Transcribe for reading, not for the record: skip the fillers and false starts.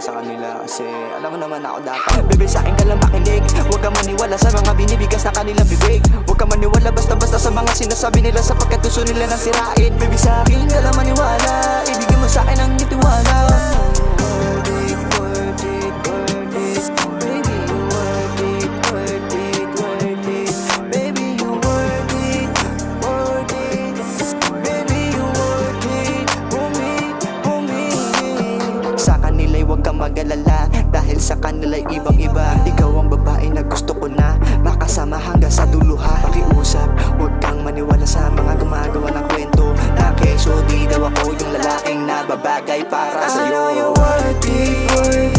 sa kanila. Kasi alam mo naman ako dapat. Baby, sa akin ka lang makinig. Huwag ka maniwala sa mga binibigas na kanilang bibig. Huwag ka maniwala basta-basta sa mga sinasabi nila, sapagkat gusto nila nang sirain. Baby, sa akin ka lang maniwala. Ibigay mo sa akin ang iyong tiwala. Sa kanila'y huwag kang mag-alala, dahil sa kanila'y ibang-iba. Ikaw ang babae na gusto ko na makasama hanggang sa dulo ha. Pakiusap, huwag kang maniwala sa mga gumagawa ng kwento na keso di daw ako yung lalaking nababagay para sa'yo. I know you're worth it,